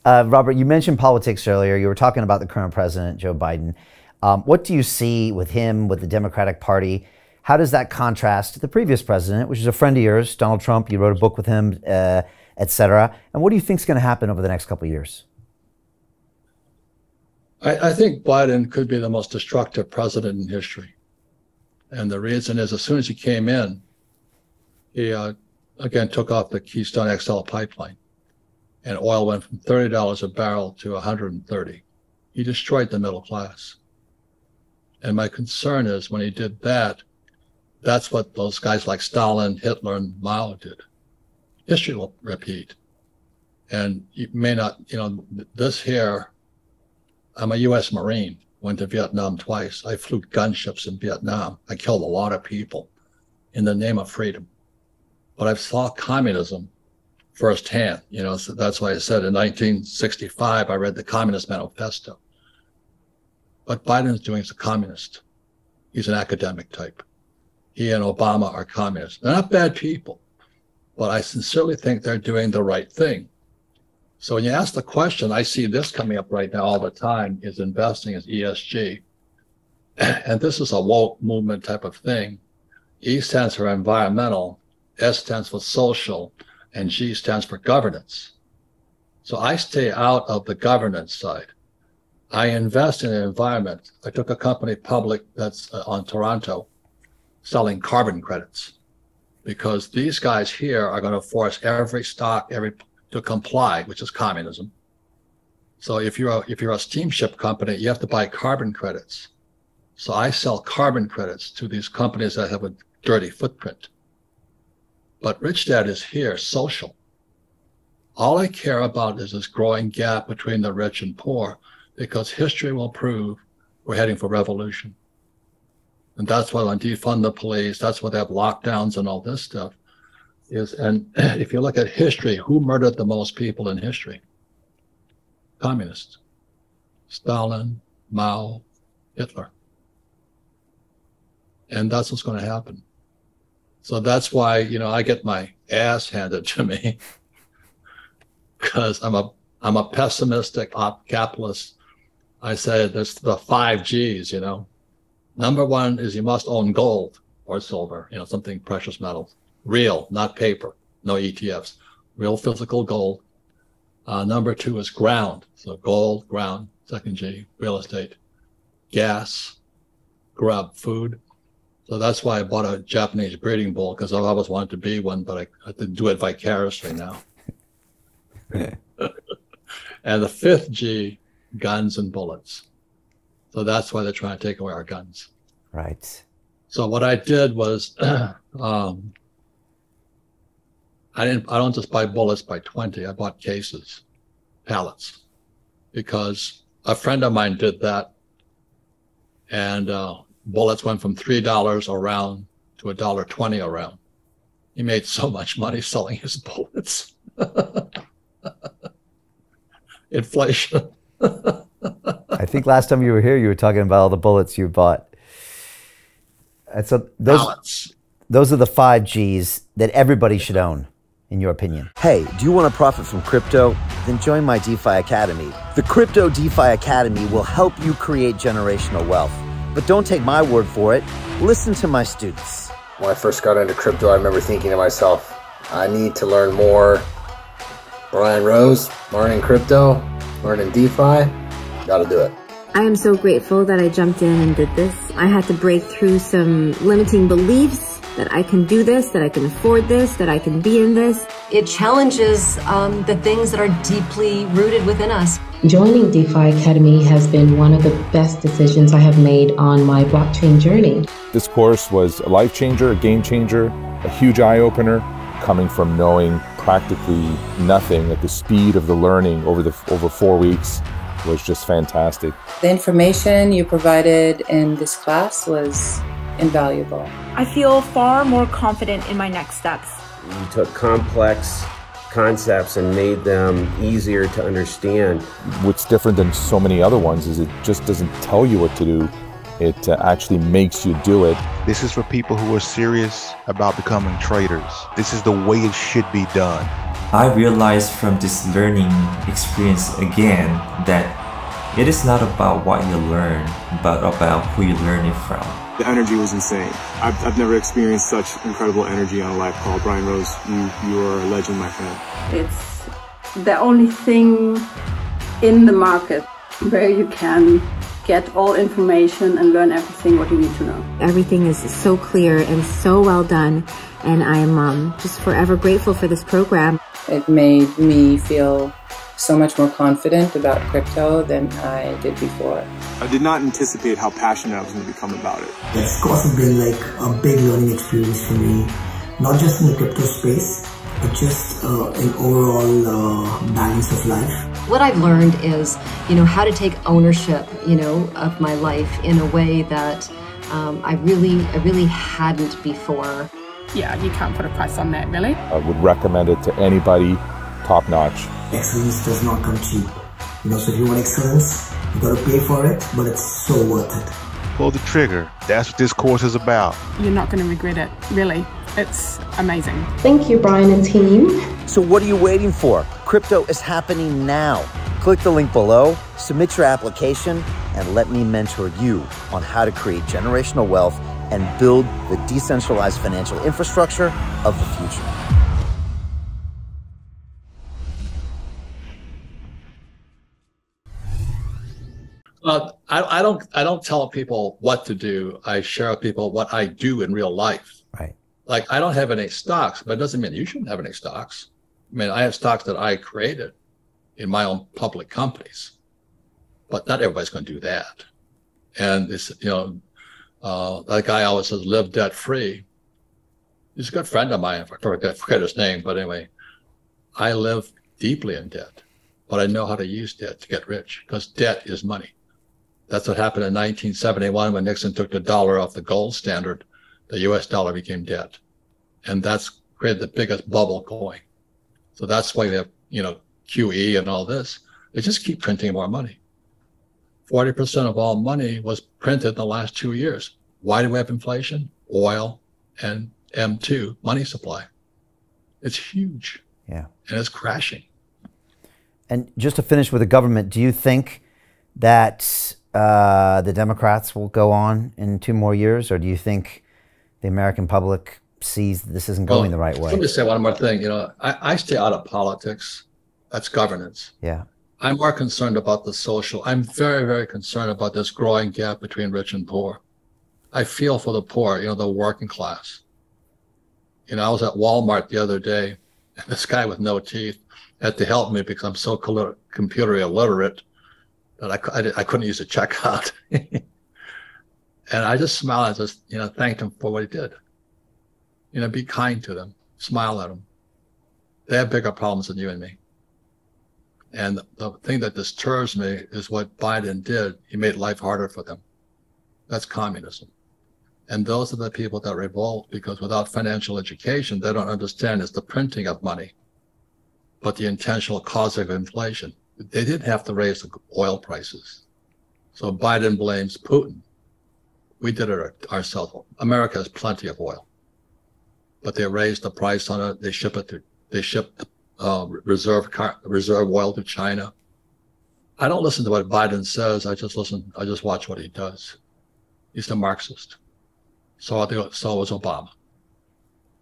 Robert, you mentioned politics earlier. You were talking about the current president, Joe Biden. What do you see with him, with the Democratic Party? How does that contrast to the previous president, which is a friend of yours, Donald Trump? You wrote a book with him, et cetera. And what do you think is going to happen over the next couple of years? I think Biden could be the most destructive president in history. And the reason is, as soon as he came in, he again took off the Keystone XL pipeline, and oil went from $30 a barrel to $130. He destroyed the middle class. And my concern is, when he did that, that's what those guys like Stalin, Hitler, and Mao did. History will repeat. And you may not, this here, I'm a U.S. Marine, went to Vietnam twice. I flew gunships in Vietnam. I killed a lot of people in the name of freedom. But I saw communism firsthand. So that's why I said in 1965, I read the Communist Manifesto. What Biden is doing is a communist. He's an academic type. He and Obama are communists. They're not bad people, but I sincerely think they're doing the right thing. So when you ask the question, I see this coming up right now all the time, is investing as ESG. And this is a woke movement type of thing. E stands for environmental, S stands for social, and G stands for governance. So I stay out of the governance side. I invest in the environment. I took a company public that's on Toronto selling carbon credits, because these guys here are going to force every stock, to comply, which is communism. So if you're a steamship company, you have to buy carbon credits. So I sell carbon credits to these companies that have a dirty footprint. But Rich Dad is here, social. All I care about is this growing gap between the rich and poor, because history will prove we're heading for revolution. And that's why on defund the police, that's why they have lockdowns and all this stuff. And if you look at history, who murdered the most people in history? Communists. Stalin, Mao, Hitler. And that's what's going to happen. So that's why, I get my ass handed to me, because I'm a pessimistic capitalist. I say there's the 5 G's, Number 1 is you must own gold or silver, something precious metals. Real, not paper, no ETFs, real physical gold. Number 2 is ground. So gold, ground, second G, real estate, gas, grub, food. So that's why I bought a Japanese breeding bull, because I've always wanted to be one, but I have to do it vicariously now. And the 5th G, guns and bullets. So that's why they're trying to take away our guns. Right. So what I did was, I don't just buy bullets by 20. I bought cases, pallets, because a friend of mine did that, and bullets went from $3 a round to $1.20 a round. He made so much money selling his bullets. Inflation. I think last time you were here, you were talking about all the bullets you bought. And so those are the 5 G's that everybody should own, in your opinion. Hey, do you want to profit from crypto? Then join my DeFi Academy. The Crypto DeFi Academy will help you create generational wealth. But don't take my word for it. Listen to my students. When I first got into crypto, I remember thinking to myself, I need to learn more. Brian Rose, learning crypto, learning DeFi, gotta do it. I am so grateful that I jumped in and did this. I had to break through some limiting beliefs that I can do this, that I can afford this, that I can be in this. It challenges the things that are deeply rooted within us. Joining DeFi Academy has been one of the best decisions I have made on my blockchain journey. This course was a life changer, a game changer, a huge eye-opener, coming from knowing practically nothing at the speed of the learning over 4 weeks was just fantastic. The information you provided in this class was invaluable. I feel far more confident in my next steps. You took complex concepts and made them easier to understand. What's different than so many other ones is it just doesn't tell you what to do. It actually makes you do it. This is for people who are serious about becoming traders. This is the way it should be done. I realized from this learning experience again that it is not about what you learn, but about who you learn it from. The energy was insane. I've never experienced such incredible energy on a live call. Brian Rose, you are a legend, my friend. It's the only thing in the market where you can get all information and learn everything what you need to know. Everything is so clear and so well done, and I'm just forever grateful for this program. It made me feel so much more confident about crypto than I did before. I did not anticipate how passionate I was going to become about it. This course has been like a big learning experience for me, not just in the crypto space, but just an overall balance of life. What I've learned is, how to take ownership, of my life in a way that I really hadn't before. Yeah, you can't put a price on that, really. I would recommend it to anybody, top notch. Excellence does not come cheap. So if you want excellence, you gotta pay for it, but it's so worth it. Pull the trigger. That's what this course is about. You're not going to regret it, really. It's amazing. Thank you, Brian and team. So what are you waiting for? Crypto is happening now. Click the link below, submit your application, and let me mentor you on how to create generational wealth and build the decentralized financial infrastructure of the future. I don't tell people what to do. I share with people what I do in real life. Right. Like, I don't have any stocks, but it doesn't mean you shouldn't have any stocks. I mean, I have stocks that I created in my own public companies, but not everybody's going to do that. And it's, that guy always says, live debt free. He's a good friend of mine. I forget his name, but anyway, I live deeply in debt, but I know how to use debt to get rich, because debt is money. That's what happened in 1971 when Nixon took the dollar off the gold standard. The US dollar became debt. And that's created the biggest bubble going. So that's why they have, QE and all this. They just keep printing more money. 40% of all money was printed in the last 2 years. Why do we have inflation? Oil and M2, money supply. It's huge. Yeah. And it's crashing. And just to finish with the government, do you think that the Democrats will go on in 2 more years, or do you think the American public sees this isn't going the right way? Let me say one more thing. I stay out of politics. That's governance. Yeah. I'm more concerned about the social. I'm very, very concerned about this growing gap between rich and poor. I feel for the poor, the working class. I was at Walmart the other day, and this guy with no teeth had to help me because I'm so computer illiterate that I couldn't use a checkout. And I just smiled and just, thanked him for what he did. Be kind to them, smile at them. They have bigger problems than you and me. And the thing that disturbs me is what Biden did. He made life harder for them. That's communism. And those are the people that revolt, because without financial education, they don't understand it's the printing of money, but the intentional cause of inflation. They didn't have to raise the oil prices. So Biden blames Putin. We did it ourselves. America has plenty of oil, but they raised the price on it. They ship reserve oil to China. I don't listen to what Biden says. I just watch what he does. He's a Marxist. So was Obama.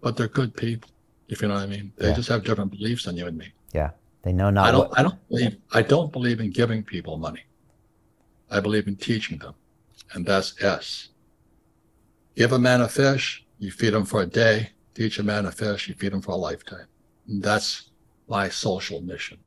But they're good people, if you know what I mean. They just have different beliefs than you and me. Yeah. They know not I don't believe in giving people money. I believe in teaching them. And that's S. Give a man a fish, you feed him for a day. Teach a man a fish, you feed him for a lifetime. And that's my social mission.